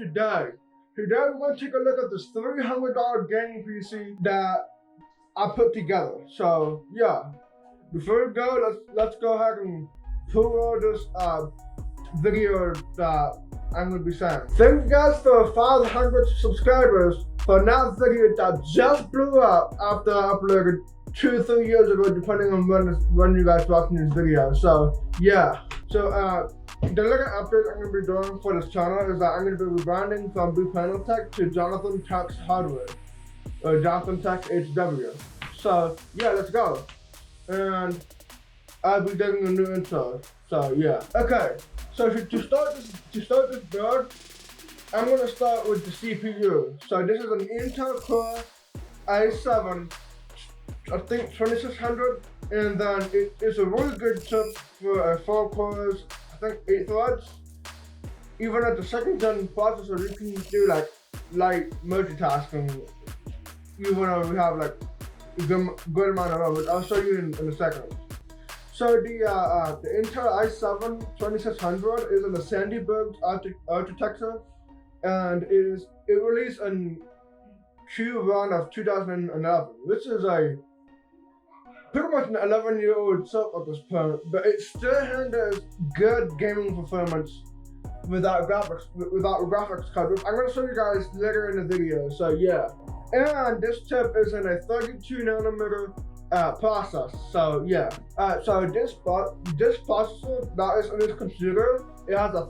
today. Today we're going to take a look at this $300 gaming PC that I put together. So yeah, before we go, let's go ahead and pull all this video that I'm going to be saying. Thank you guys for 500 subscribers for that video that just blew up after I uploaded 2 or 3 years ago, depending on when you guys watching this video. So yeah, so the little update I'm going to be doing for this channel is that I'm going to be rebranding from Blue Panel Tech to Jonathan Tech's Hardware, or Jonathan Tech HW. So yeah, let's go. And I'll be doing a new intro. So yeah. Okay. So to start this build, I'm going to start with the CPU. So this is an Intel Core i7, I think 2600, and then it is a really good chip for 4 cores. I think 8 threads. Even at the second gen processor, you can do like light multitasking. Even though we have like a good amount of it. I'll show you in a second. So the Intel i7 2600 is in the Sandy build architecture, and it released in Q1 of 2011, which is a pretty much an 11-year-old chip at this point, but it still handles good gaming performance without graphics card. I'm gonna show you guys later in the video. So yeah, and this chip is in a 32 nanometer process. So yeah, so this processor that is in this computer, it has a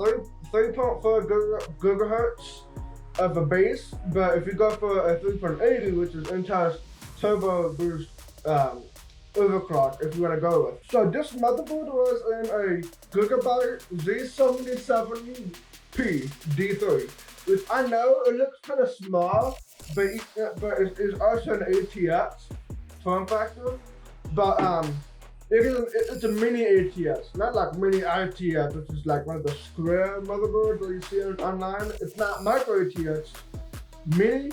3.4 gigahertz of a base, but if you go for a 3.80, which is Intel's turbo boost overclock, if you want to go with. So this motherboard was in a Gigabyte Z77P D3, which I know it looks kind of small, but it is also an ATX form factor. But it's a mini ATX, not like mini ITX, which is like one of the square motherboards that you see online. It's not micro ATX, mini.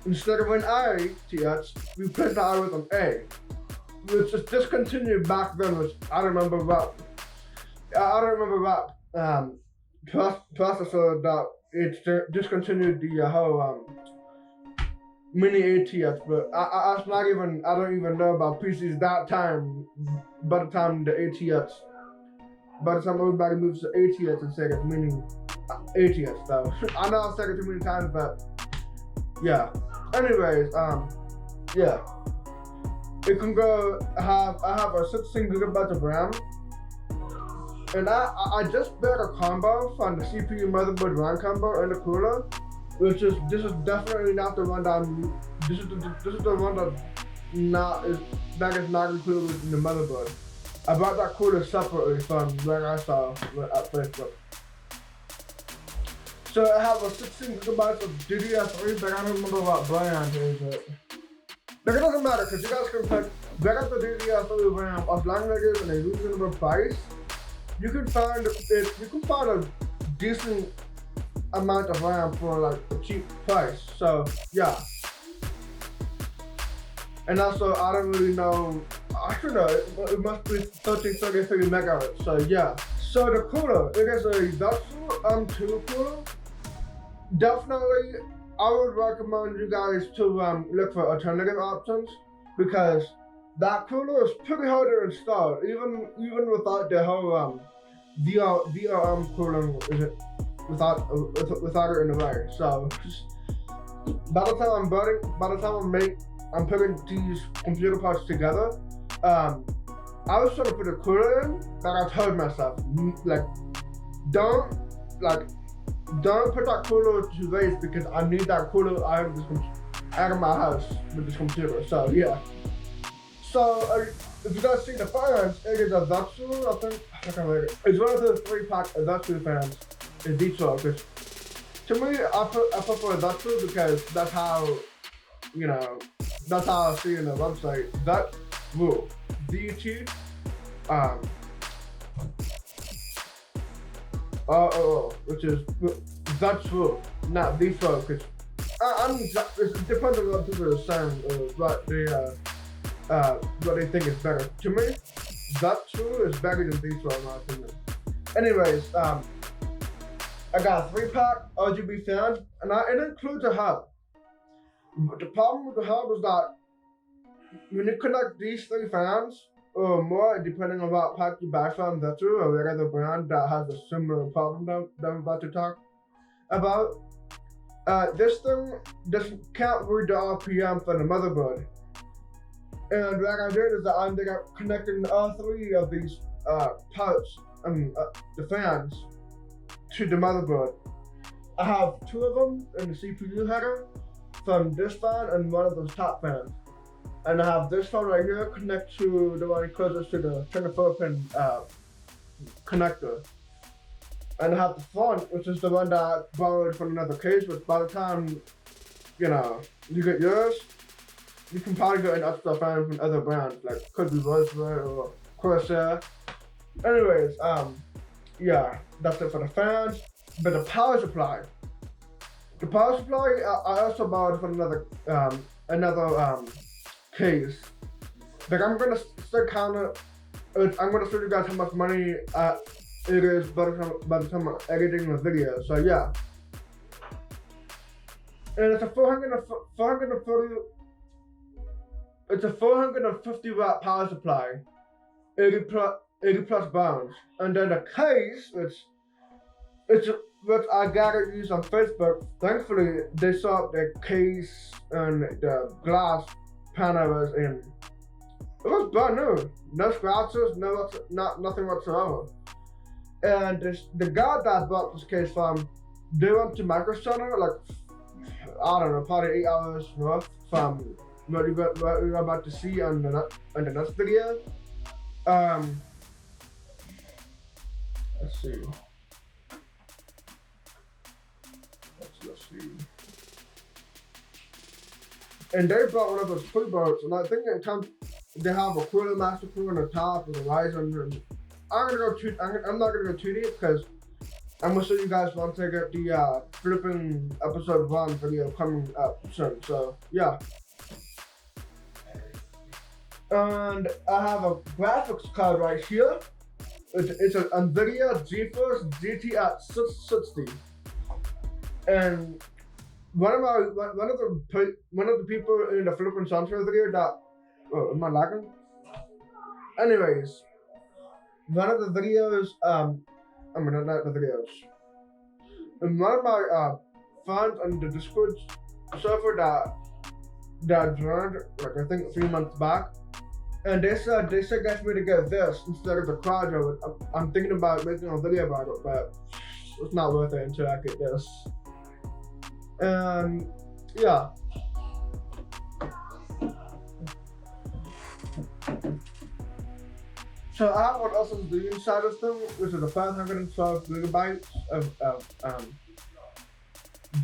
Instead of an ITX, we put that with an A, which is discontinued back then, which I don't remember about processor that it discontinued the whole mini ATX, but I don't even know about PCs that time. By the time everybody moves to ATX instead of mini ATX, though. I know I've said it too many times, but yeah. Anyways, yeah. It can go. I have a 16 gigabytes of RAM, and I just built a combo from the CPU motherboard RAM combo and the cooler, this is definitely not the one that this is the one that is not included in the motherboard. I bought that cooler separately from where I saw at Facebook. So I have a 16 gigabytes of DDR3, but I don't remember what brand is it. But it doesn't matter, because you guys can pick better the DDR3 RAM as long as it is in a reasonable price. You can find a decent amount of RAM for like a cheap price. So yeah. And also I don't really know, I don't know, it must be 33 megahertz. So yeah. So the cooler, it is a Dutsu M2 cooler. Definitely, I would recommend you guys to look for alternative options, because that cooler is pretty hard to install, even without the whole VRM cooling, without it in the way. So by the time I'm putting these computer parts together, I was trying to put a cooler in, but I told myself, like, don't put that cooler to waste, because I need that cooler out of my house with this computer. So yeah. So if you guys see the fans, it is a Dutsu, I think it's one of the 3-pack Dutsu fans. It's D12, because to me, I prefer a Dutsu, because that's how I see in the website. That rule, DT, which is that's rule, not D12, because it depends on what people are saying, what they think is better. To me, that rule is better than D12 in my opinion. Anyways, I got a 3-pack RGB fan, and it includes a hub. But the problem with the hub is that when you connect these 3 fans, or more, depending on what pack you buy from Vetru or whatever brand that has a similar problem that I'm about to talk about, this thing can't read the RPM from the motherboard. And what I did is that I ended up connecting all 3 of these parts, the fans, to the motherboard. I have 2 of them in the CPU header from this fan and one of those top fans. And I have this one right here connect to the one closest to the 24-pin connector. And I have the front, which is the one that I borrowed from another case, but by the time, you get yours, you can probably get an extra fan from other brands, like could be Rosewood or Corsair. Anyways, yeah, that's it for the fans. But the power supply. The power supply, I also borrowed from another case. But I'm gonna still count it. I'm gonna show you guys how much money it is by the time I'm editing the video. So yeah. And it's a 450 watt power supply, 80 plus bounds. And then the case, which I got it used on Facebook. Thankfully, they saw the case and the glass panel was in. It was brand new, no scratches, nothing whatsoever. And the guy that I bought this case from, they went to Micro Center, like, I don't know, probably 8 hours north from what you're about to see on the next video. Let's see. Let's see. And they brought one of those pre-boats, and I think they have a Quarter Master Crew on the top with a Ryzen. I'm not gonna go too deep because I'm gonna show you guys once I get the flipping episode 1 video coming up soon. So yeah. And I have a graphics card right here. It's an NVIDIA GeForce GTX 660. And one of the people in the flipping soundtrack video that am I lagging? Anyways, one of the videos, not the videos. In one of my friends on the Discord server that joined, like I think 3 months back, and they suggest me to get this instead of the Quadro. I'm thinking about making a video about it, but it's not worth it until I get this. And yeah. So I have what else is the inside of them, which is a 512 gigabytes of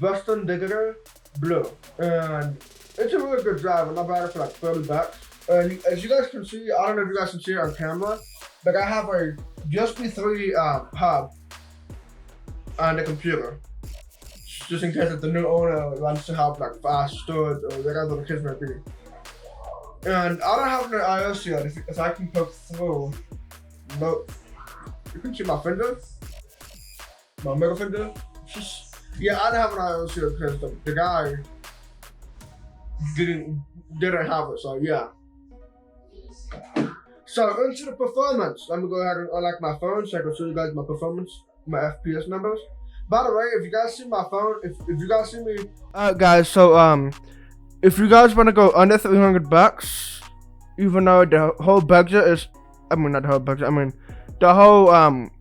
Western Digital Blue, and it's a really good drive. And I bought it for like $30. And as you guys can see, I don't know if you guys can see it on camera, but I have a USB 3 hub on the computer, just in case if the new owner wants to have like fast storage or whatever the case may be. And I don't have an iOS yet, if I can poke through. Nope. You can see my finger, my middle finger. Yeah, I don't have an iOS yet because the guy didn't have it. So yeah. So into the performance. Let me go ahead and unlock my phone so I can show you guys my performance, my FPS numbers. By the way, if you guys see my phone, if you guys see me, guys. So if you guys want to go under $300, even though the whole budget is, not the whole budget. The whole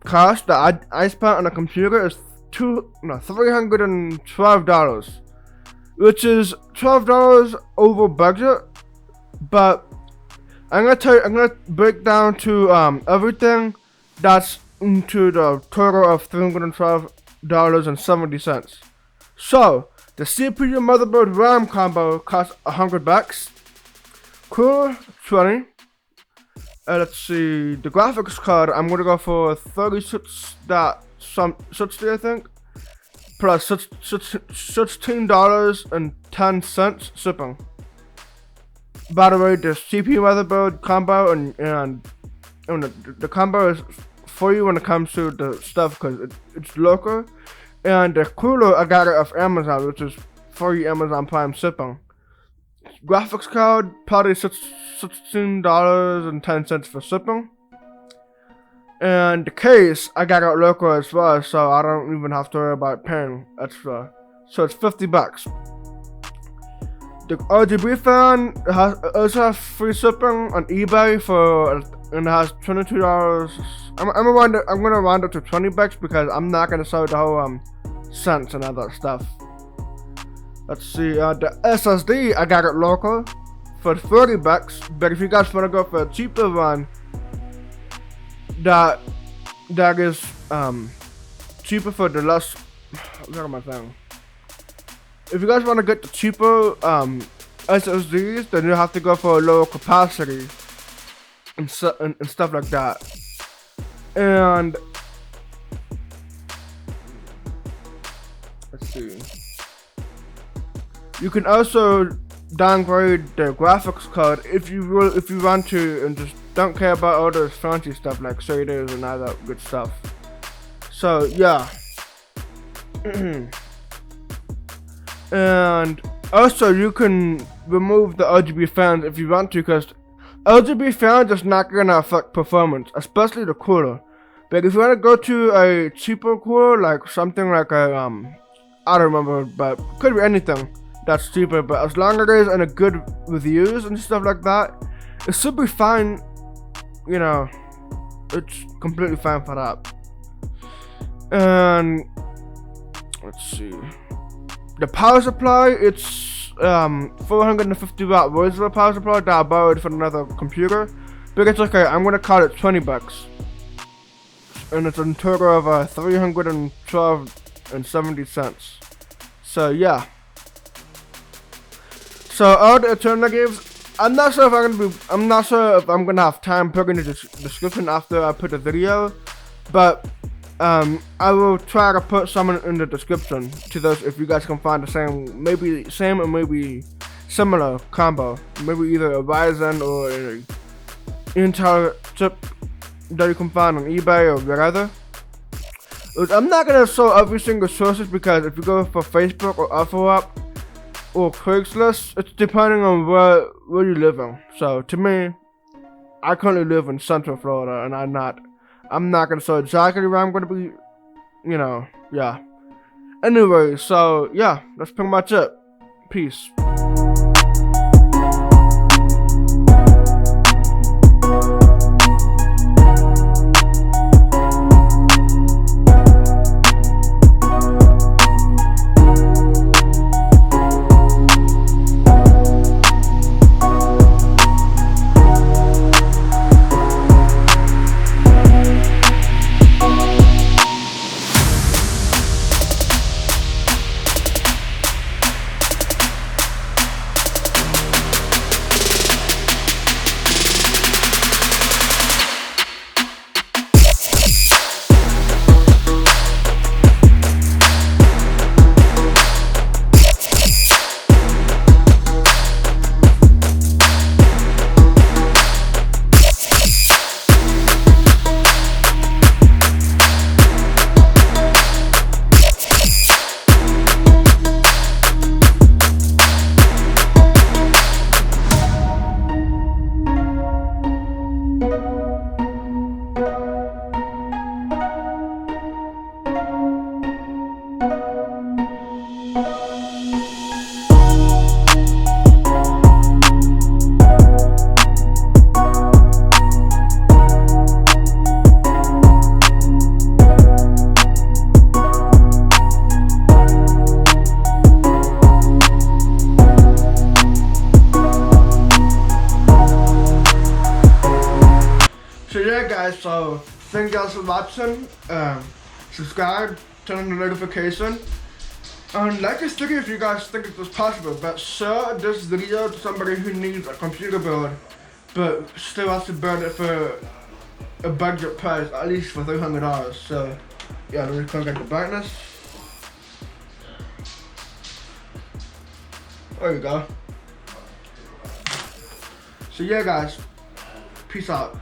cost that I spent on a computer is $312, which is $12 over budget. But I'm gonna break down to everything that's into the total of $312.70. So the CPU motherboard RAM combo costs $100. Cooler 20. Let's see, the graphics card I'm gonna go for $36.60 I think, plus $16.10 shipping. By the way, the CPU motherboard combo and the combo is for you when it comes to the stuff because it's local. And the cooler, I got it off Amazon, which is free Amazon Prime shipping. Graphics card, probably $16.10 for shipping. And the case, I got it local as well, so I don't even have to worry about paying extra. So it's $50. The RGB fan also has free shipping on eBay and it has $22. I'm gonna round it to $20 because I'm not gonna sell the whole cents and other stuff. Let's see, the SSD, I got it local for $30, but if you guys wanna go for a cheaper one, that is cheaper for the less. What am I saying? If you guys want to get the cheaper SSDs, then you have to go for a lower capacity and stuff like that. And let's see, you can also downgrade the graphics card if you want to, and just don't care about all this fancy stuff like shaders and all that good stuff. So yeah. And also you can remove the RGB fans if you want to, because RGB fans is not gonna affect performance, especially the cooler. But if you want to go to a cheaper cooler, like something like a I don't remember, but could be anything that's cheaper, but as long as it is in a good reviews and stuff like that, it should be fine. You know, it's completely fine for that. And let's see, the power supply, it's 450 watt Roosevelt power supply that I borrowed from another computer, but it's okay. I'm gonna call it $20, and it's a total of $312.70. So yeah. So all the alternatives, I'm not sure if I'm gonna have time putting in the description after I put the video, but I will try to put some in the description to those if you guys can find the same or maybe similar combo, maybe either a Ryzen or an Intel chip that you can find on eBay or wherever. I'm not gonna show every single sources, because if you go for Facebook or OfferUp or Craigslist, it's depending on where you live in. So to me, I currently live in Central Florida, and I'm not gonna show exactly where I'm gonna be, you know, yeah. Anyway, so yeah, that's pretty much it. Peace. So yeah guys, so thank you guys for watching. Subscribe, turn on the notification, and like this video if you guys think it was possible, but share this video to somebody who needs a computer build but still has to build it for a budget price, at least for $300. So yeah, let me click at the brightness. There you go. So yeah guys, peace out.